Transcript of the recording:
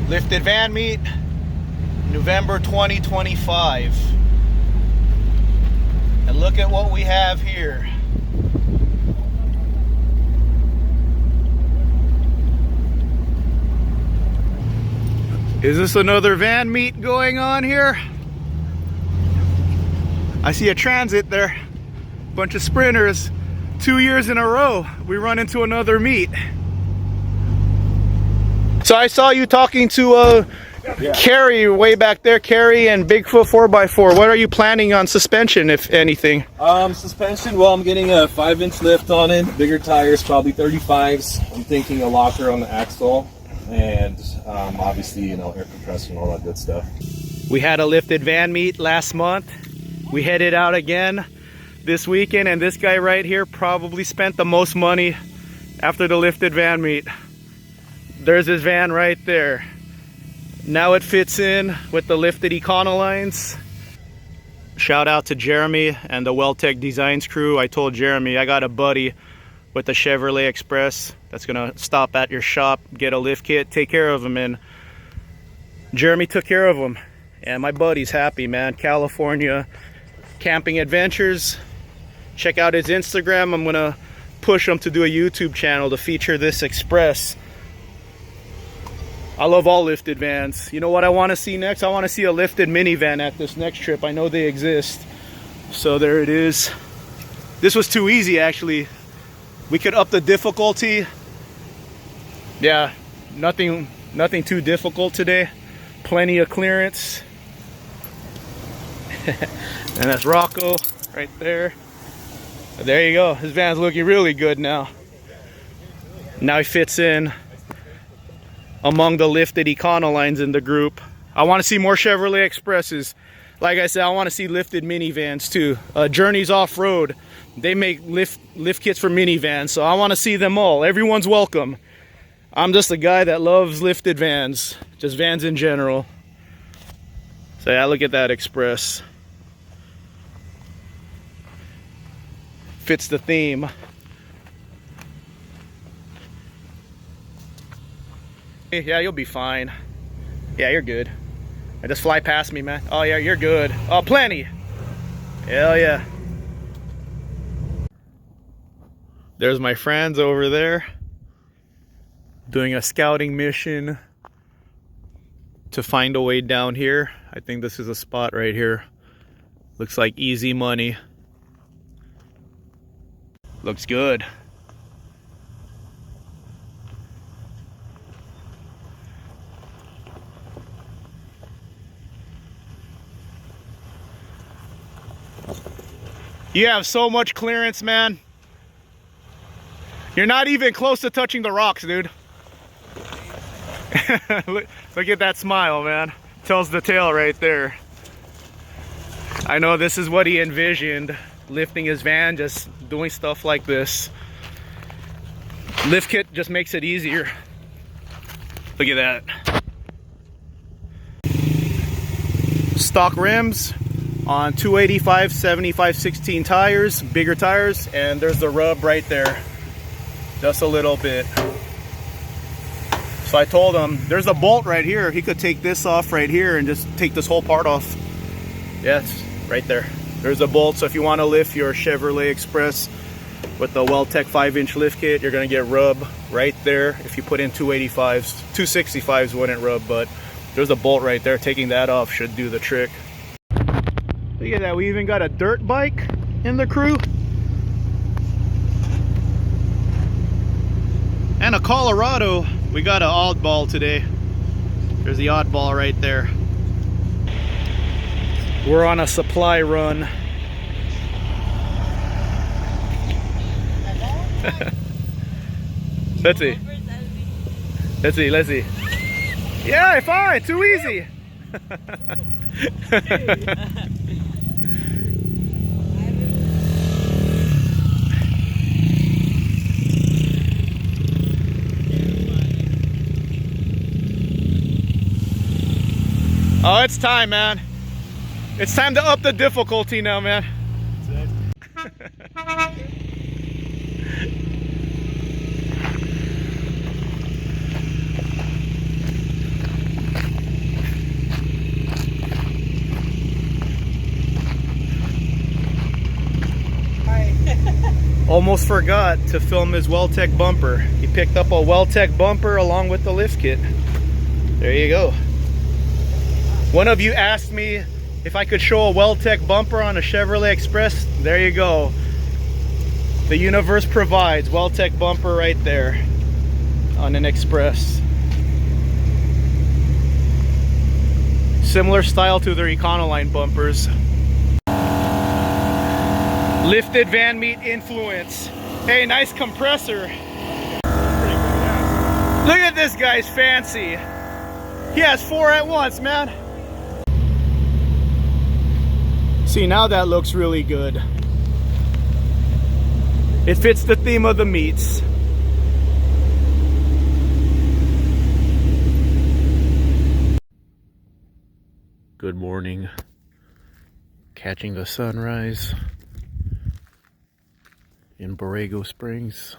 Lifted van meet, November 2025. And look at what we have here. Is this another van meet going on here? I see a Transit there. Bunch of sprinters. 2 years in a row, we run into another meet. So I saw you talking to Carrie way back there, Carrie and Bigfoot 4x4. What are you planning on suspension, if anything? Suspension, well, I'm getting a 5-inch lift on it, bigger tires, probably 35s. I'm thinking a locker on the axle, and obviously, you know, air compressor and all that good stuff. We had a lifted van meet last month. We headed out again this weekend, and this guy right here probably spent the most money after the lifted van meet. There's his van right there. Now it fits in with the lifted Econolines. Shout out to Jeremy and the Weldtec Designs crew. I told Jeremy I got a buddy with the Chevy Express that's gonna stop at your shop, get a lift kit, take care of him, and Jeremy took care of him. And my buddy's happy, man. California Camping Adventures. Check out his Instagram. I'm gonna push him to do a YouTube channel to feature this Express. I love all lifted vans. You know what I want to see next? I want to see a lifted minivan at this next trip. I know they exist. So there it is. This was too easy, actually. We could up the difficulty. Yeah, nothing too difficult today. Plenty of clearance. And that's Rocco right there. There you go. His van's looking really good now. Now he fits in among the lifted Econolines in the group. I want to see more Chevrolet Expresses. Like I said, I want to see lifted minivans too. Journeys Off-Road, they make lift kits for minivans, so I want to see them all. Everyone's welcome. I'm just a guy that loves lifted vans, just vans in general. So yeah, look at that Express. Fits the theme. Yeah, you'll be fine. Yeah, you're good. Just fly past me, man. Oh yeah, you're good. Oh, plenty. Hell yeah. There's my friends over there doing a scouting mission to find a way down here. I think this is a spot right here. Looks like easy money. Looks good. You have so much clearance, man. You're not even close to touching the rocks, dude. Look at that smile, man. Tells the tale right there. I know this is what he envisioned, lifting his van, just doing stuff like this. Lift kit just makes it easier. Look at that. Stock rims on 285 75/16 tires, bigger tires, and there's the rub right there, just a little bit. So I told him there's a bolt right here. He could take this off right here and just take this whole part off. Yeah, it's right there. There's a bolt. So if you want to lift your Chevrolet Express with the Weldtec 5-inch lift kit, you're gonna get rub right there. If you put in 285s, 265s wouldn't rub, but there's a bolt right there. Taking that off should do the trick. Look at that, we even got a dirt bike in the crew. And a Colorado. We got an oddball today. There's the oddball right there. We're on a supply run. Let's see. Let's see, let's see. Yeah, fine, too easy. Oh, it's time, man. It's time to up the difficulty now, man. Almost forgot to film his Weldtec bumper. He picked up a Weldtec bumper along with the lift kit. There you go. One of you asked me if I could show a Weldtec bumper on a Chevrolet Express. There you go. The universe provides. Weldtec bumper right there on an Express. Similar style to their Econoline bumpers. Lifted van meat influence. Hey, nice compressor. Look at this guy's fancy. He has 4 at once, man. See, now that looks really good. It fits the theme of the meats. Good morning. Catching the sunrise in Borrego Springs.